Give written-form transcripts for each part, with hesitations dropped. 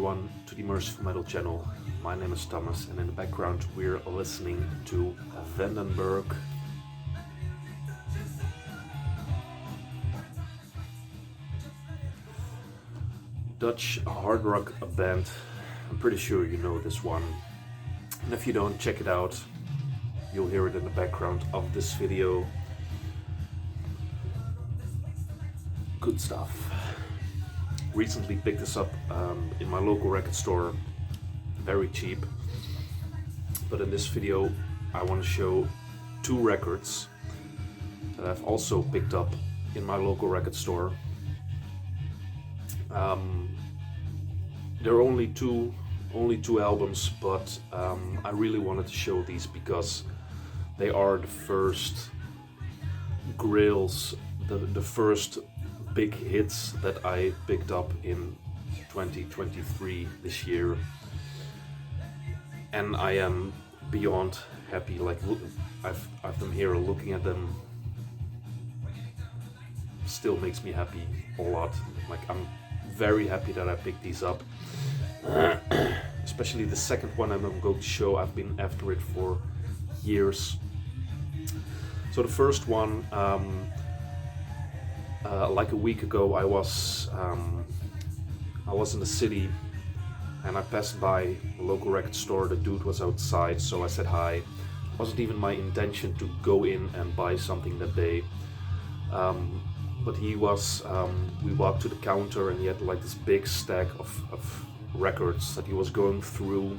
everyone to the Merciful Metal channel. My name is Thomas, and in the background we're listening to Vandenberg. Dutch hard rock band. I'm pretty sure you know this one. And if you don't, check it out. You'll hear it in the background of this video. Good stuff. Recently picked this up in my local record store, very cheap. But in this video I want to show two records that I've also picked up in my local record store. There are only two albums, but I really wanted to show these because they are the first GRAILS, the first big hits that I picked up in 2023 this year, and I am beyond happy. Like, I've them here, looking at them still makes me happy a lot. Like, I'm very happy that I picked these up. Especially the second one I'm going to show. I've been after it for years. So the first one, like a week ago, I was in the city and I passed by a local record store. The dude was outside, so I said hi. It wasn't even my intention to go in and buy something that day. But he was, we walked to the counter and he had like this big stack of records that he was going through,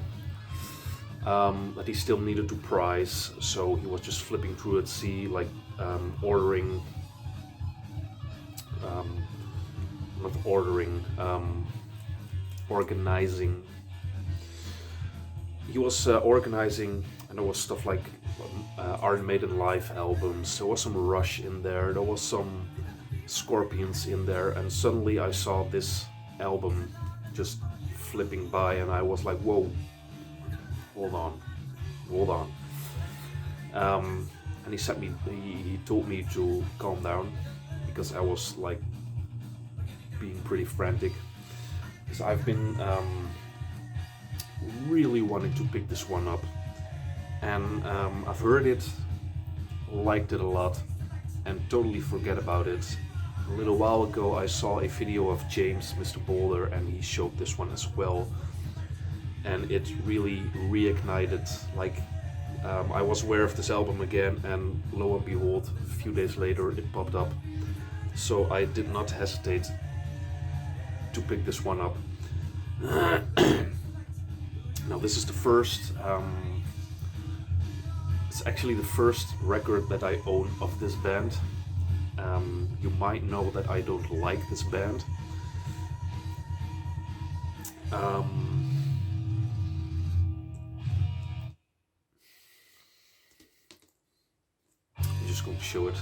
that he still needed to price. So he was just flipping through it, organizing. He was organizing, and there was stuff like Iron Maiden live albums. There was some Rush in there. There was some Scorpions in there, and suddenly I saw this album just flipping by, and I was like, whoa, hold on. And he told me to calm down because I was like being pretty frantic. So I've been really wanting to pick this one up, and I've heard it, liked it a lot, and totally forget about it. A little while ago I saw a video of James, Mr. Boulder, and he showed this one as well, and it really reignited. Like, I was aware of this album again, and lo and behold, a few days later it popped up. So I did not hesitate to pick this one up. Now this is the first, it's actually the first record that I own of this band. You might know that I don't like this band. I'm just going to show it.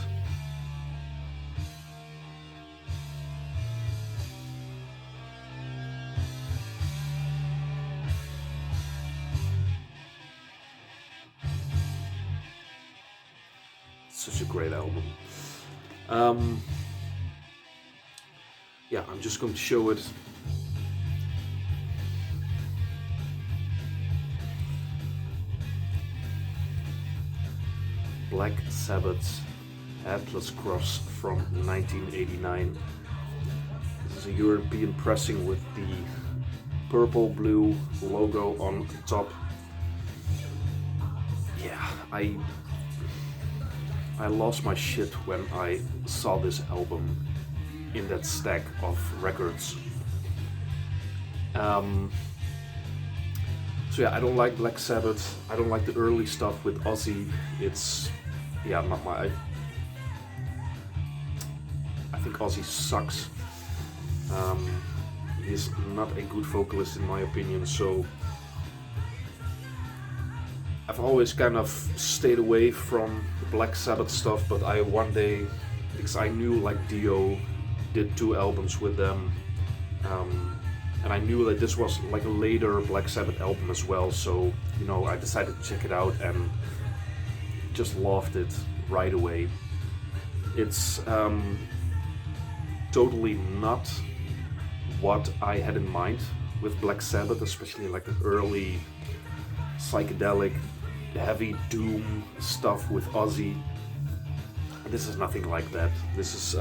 Such a great album. Yeah, I'm just going to show it. Black Sabbath Atlas Cross from 1989. This is a European pressing with the purple-blue logo on the top. Yeah, I lost my shit when I saw this album in that stack of records. So yeah, I don't like Black Sabbath. I don't like the early stuff with Ozzy. It's, yeah, not my... I think Ozzy sucks. He's not a good vocalist in my opinion, so I've always kind of stayed away from the Black Sabbath stuff. But I one day, because I knew like Dio did 2 albums with them, and I knew that this was like a later Black Sabbath album as well, so you know, I decided to check it out and just loved it right away. It's totally not what I had in mind with Black Sabbath, especially like the early psychedelic, heavy doom stuff with Ozzy. This is nothing like that. This is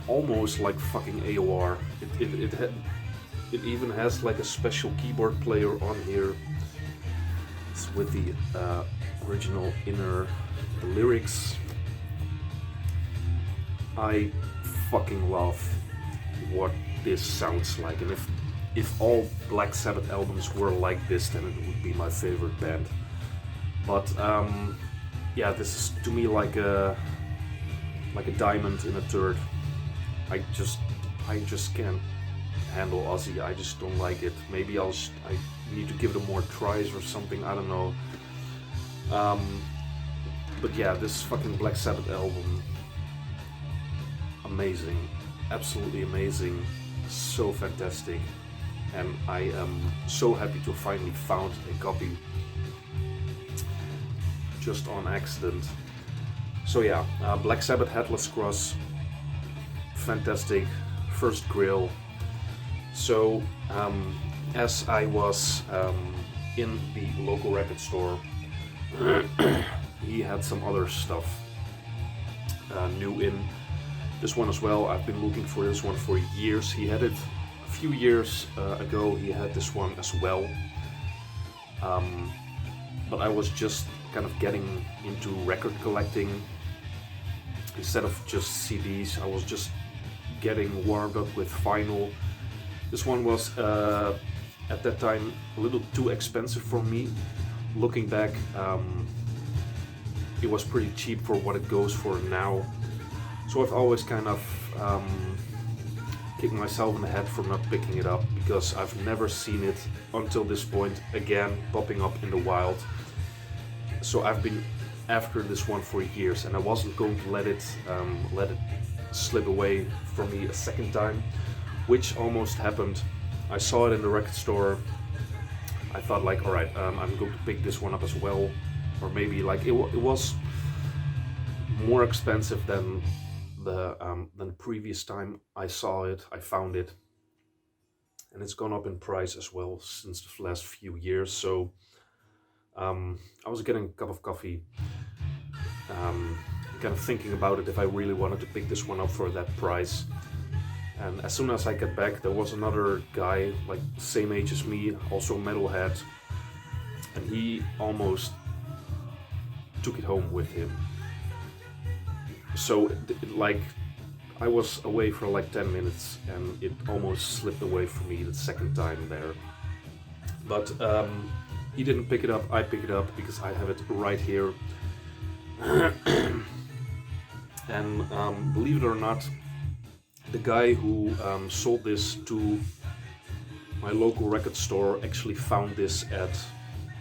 almost like fucking AOR. It even has like a special keyboard player on here. It's with the original inner the lyrics. I fucking love what this sounds like, and if all Black Sabbath albums were like this, then it would be my favorite band. But yeah, this is to me like a diamond in a turd. I just can't handle Ozzy. I just don't like it. Maybe I need to give it more tries or something. I don't know. But yeah, this fucking Black Sabbath album, amazing, absolutely amazing, so fantastic, and I am so happy to finally found a copy just on accident. So yeah, Black Sabbath Headless Cross, fantastic. First Grail. So as I was in the local record store, he had some other stuff new in. This one as well. I've been looking for this one for years. He had it a few years ago. He had this one as well. But I was just kind of getting into record collecting instead of just CDs. I was just getting warmed up with vinyl. This one was at that time a little too expensive for me. Looking back, it was pretty cheap for what it goes for now. So I've always kind of kicked myself in the head for not picking it up, because I've never seen it until this point again popping up in the wild. So I've been after this one for years, and I wasn't going to let it slip away from me a second time, which almost happened. I saw it in the record store. I thought like, all right, I'm going to pick this one up as well, or maybe like it was more expensive than the previous time I saw it. I found it, and it's gone up in price as well since the last few years. So I was getting a cup of coffee, kind of thinking about it if I really wanted to pick this one up for that price. And as soon as I get back, there was another guy like same age as me, also metalhead, and he almost took it home with him. So like I was away for like 10 minutes and it almost slipped away from me the second time there. But he didn't pick it up, I picked it up because I have it right here. And believe it or not, the guy who sold this to my local record store actually found this at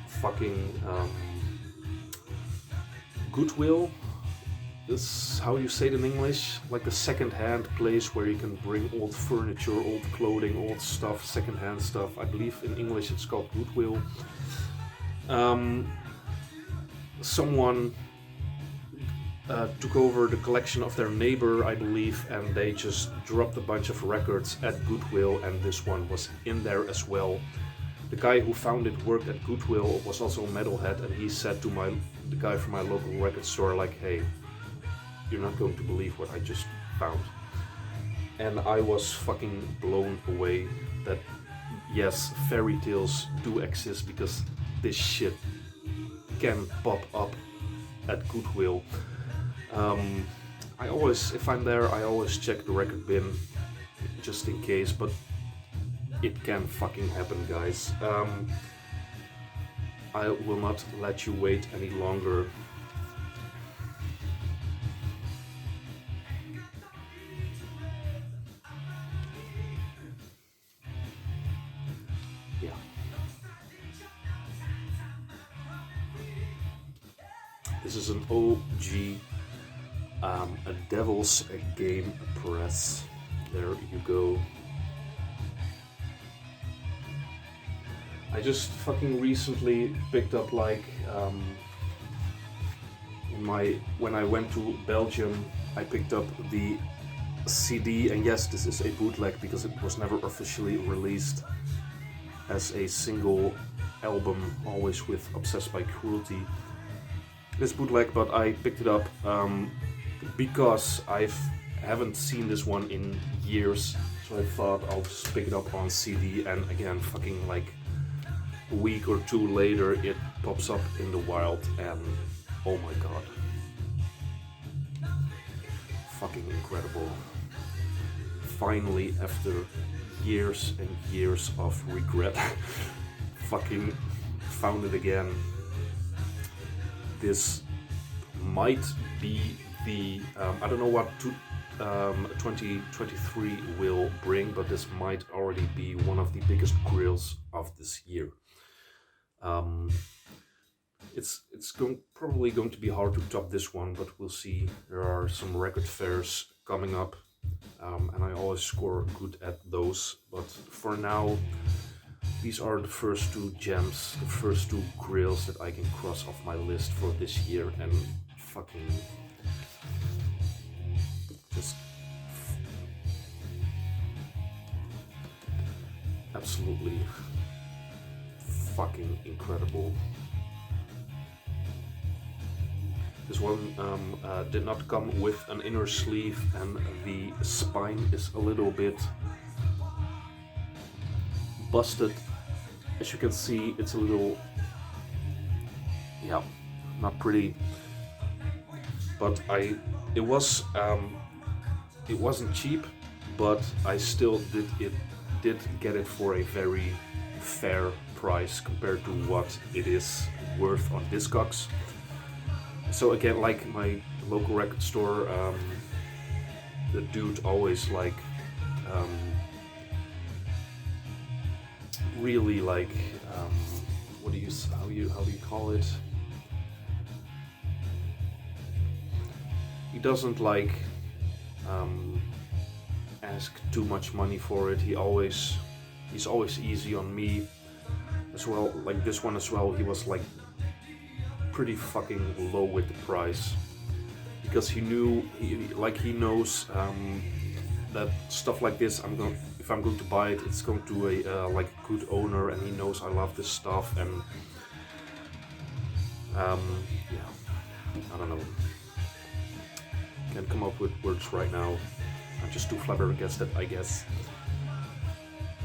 fucking Goodwill. Is how you say it in English, like a second-hand place where you can bring old furniture, old clothing, old stuff, second-hand stuff. I believe in English it's called Goodwill. Someone took over the collection of their neighbor, I believe, and they just dropped a bunch of records at Goodwill, and this one was in there as well. The guy who found it worked at Goodwill, was also a metalhead, and he said to the guy from my local record store, like, hey, you're not going to believe what I just found. And I was fucking blown away that, yes, fairy tales do exist, because this shit can pop up at Goodwill. I always, if I'm there, I always check the record bin just in case, but it can fucking happen, guys. I will not let you wait any longer. Yeah. This is an OG, a Devil's Game press. There you go. I just fucking recently picked up like when I went to Belgium, I picked up the CD, and yes, this is a bootleg because it was never officially released as a single album, always with Obsessed by Cruelty. This bootleg, but I picked it up because I haven't seen this one in years, so I thought I'll just pick it up on CD, and again, fucking like a week or two later, it pops up in the wild, and oh my god. Fucking incredible. Finally, after years and years of regret, fucking found it again. This might be the, I don't know what 2023 will bring, but this might already be one of the biggest grails of this year. It's probably going to be hard to top this one, but we'll see. There are some record fairs coming up, and I always score good at those. But for now, these are the first two gems, the first two grails that I can cross off my list for this year, and fucking just absolutely fucking incredible. This one did not come with an inner sleeve, and the spine is a little bit busted. As you can see, it's a little, yeah, not pretty. But it wasn't cheap, but I still did get it for a very fair price compared to what it is worth on Discogs. So again, like my local record store, the dude always like really like how do you call it? He doesn't like ask too much money for it. He's always easy on me as well. Like this one as well, he was like pretty fucking low with the price, because he knows that stuff like this, if I'm going to buy it, it's going to a like good owner, and he knows I love this stuff, and yeah, I don't know, can't come up with words right now. I'm just too flabbergasted, I guess.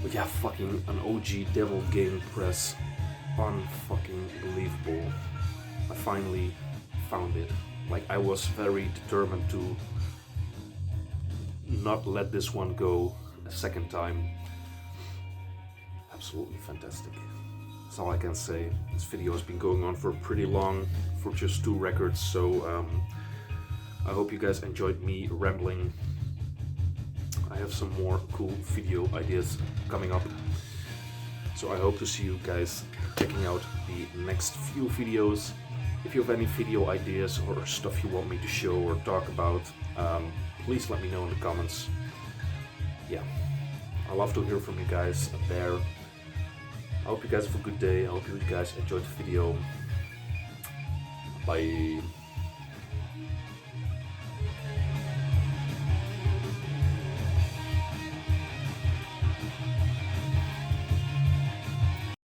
But yeah, fucking an OG Devil Game press, unfucking believable. I finally found it. Like, I was very determined to not let this one go a second time. Absolutely fantastic. That's all I can say. This video has been going on for pretty long, for just 2 records, so I hope you guys enjoyed me rambling. I have some more cool video ideas coming up, so I hope to see you guys checking out the next few videos. If you have any video ideas or stuff you want me to show or talk about, please let me know in the comments. Yeah, I love to hear from you guys there. I hope you guys have a good day. I hope you guys enjoyed the video. Bye.